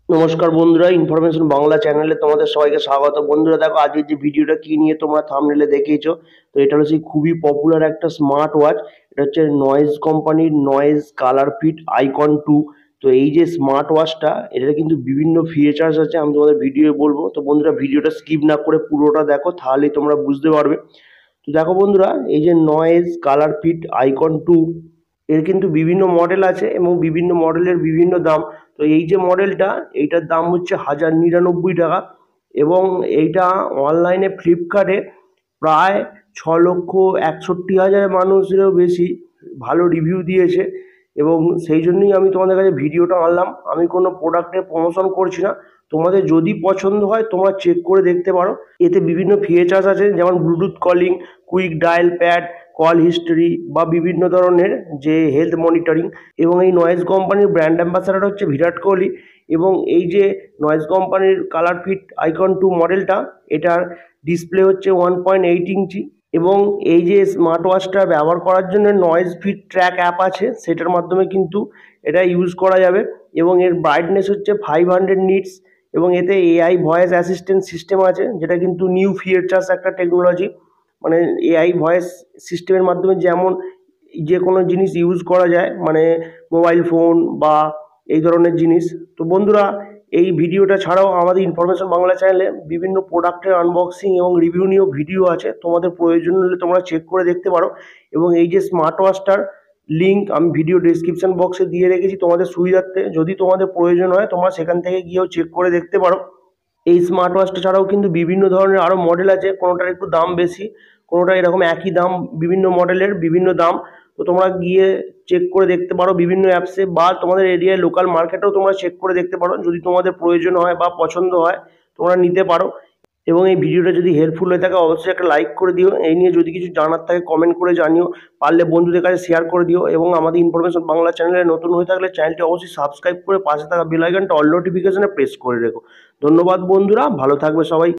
নমস্কার বন্ধুরা, ইনফরমেশন বাংলা চ্যানেলে তোমাদের সবাইকে স্বাগত। বন্ধুরা দেখো, আজকের যে ভিডিওটা কি নিয়ে তোমরা থাম্বনেলে দেখেইছো। তো এটা হচ্ছে খুবই পপুলার একটা স্মার্ট ওয়াচ। এটা হচ্ছে নয়েজ কোম্পানির নয়েজ কালার ফিট আইকন 2। তো এই যে স্মার্ট ওয়াচটা, এটার কিন্তু বিভিন্ন ফিচার্স আছে, আমি তোমাদের ভিডিও বলবো। তো বন্ধুরা, ভিডিওটা স্কিপ না করে পুরোটা দেখো, তাহলেই তোমরা বুঝতে পারবে। তো দেখো বন্ধুরা, এই যে নয়েজ কালার ফিট আইকন 2, এর কিন্তু বিভিন্ন মডেল আছে এবং বিভিন্ন মডেলের বিভিন্ন দাম। তো এই যে মডেলটা, এইটার দাম হচ্ছে 1099 টাকা, এবং এইটা অনলাইনে ফ্লিপকার্টে প্রায় 6,61,000 মানুষেরও বেশি ভালো রিভিউ দিয়েছে। এবং সেই জন্যই আমি তোমাদের কাছে ভিডিওটা আনলাম। আমি কোনো প্রোডাক্টের প্রমোশন করছি না। তোমাদের যদি পছন্দ হয় তোমরা চেক করে দেখতে পারো। এতে বিভিন্ন ফিচার্স আছে, যেমন Bluetooth calling, quick dial pad, call history বা বিভিন্ন ধরনের যে হেলথ মনিটরিং। এবং এই নয়েজ কোম্পানির ব্র্যান্ড অ্যাম্বাসাডার হচ্ছে বিরাট কোহলি। এবং এই যে নয়েজ কোম্পানির কালার ফিট আইকন 2 মডেলটা, এটার ডিসপ্লে হচ্ছে 1.8 ইঞ্চি। এবং এই যে স্মার্ট ওয়াচটা ব্যবহার করার জন্য নয়েজ ফিট ট্র্যাক অ্যাপ আছে, সেটার মাধ্যমে কিন্তু এটা ইউজ করা যাবে। এবং এর ব্রাইটনেস হচ্ছে 500 নিটস। এবং এতে এআই ভয়েস অ্যাসিস্ট্যান্ট সিস্টেম আছে, যেটা কিন্তু নিউ ফিচার্স একটা টেকনোলজি। মানে এআই ভয়েস সিস্টেমের মাধ্যমে যেমন যে কোনো জিনিস ইউজ করা যায়, মানে মোবাইল ফোন বা এই ধরনের জিনিস। তো বন্ধুরা, এই ভিডিওটা ছাড়াও আমাদের ইনফরমেশন বাংলা চ্যানেলে বিভিন্ন প্রোডাক্টের আনবক্সিং এবং রিভিউ নিয়েও ভিডিও আছে, তোমাদের প্রয়োজন হলে তোমরা চেক করে দেখতে পারো। এবং এই যে স্মার্ট ওয়াচটার লিঙ্ক আমি ভিডিও ডেসক্রিপশন বক্সে দিয়ে রেখেছি তোমাদের সুবিধার্থে। যদি তোমাদের প্রয়োজন হয় তোমরা সেখান থেকে গিয়েও চেক করে দেখতে পারো। এই স্মার্ট ওয়াচটা ছাড়াও কিন্তু বিভিন্ন ধরনের আরও মডেল আছে, কোনোটার একটু দাম বেশি, কোনোটা এরকম একই দাম, বিভিন্ন মডেলের বিভিন্ন দাম। তো তোমরা গিয়ে চেক করে দেখতে পারো বিভিন্ন অ্যাপসে, বা তোমাদের এরিয়ায় লোকাল মার্কেটেও তোমরা চেক করে দেখতে পারো। যদি তোমাদের প্রয়োজন হয় বা পছন্দ হয় তোমরা নিতে পারো। এবং এই ভিডিওটা যদি হেল্পফুল হয়ে থাকে অবশ্যই একটা লাইক করে দিও। এই নিয়ে যদি কিছু জানার থাকে কমেন্ট করে জানিও, পারলে বন্ধুদের কাছে শেয়ার করে দিও। এবং আমাদের ইনফরমেশন বাংলা চ্যানেলে নতুন হয়ে থাকলে চ্যানেলটি অবশ্যই সাবস্ক্রাইব করে পাশে থাকা বেল আইকনটা অল নোটিফিকেশনে প্রেস করে রেখো। ধন্যবাদ বন্ধুরা, ভালো থাকবে সবাই।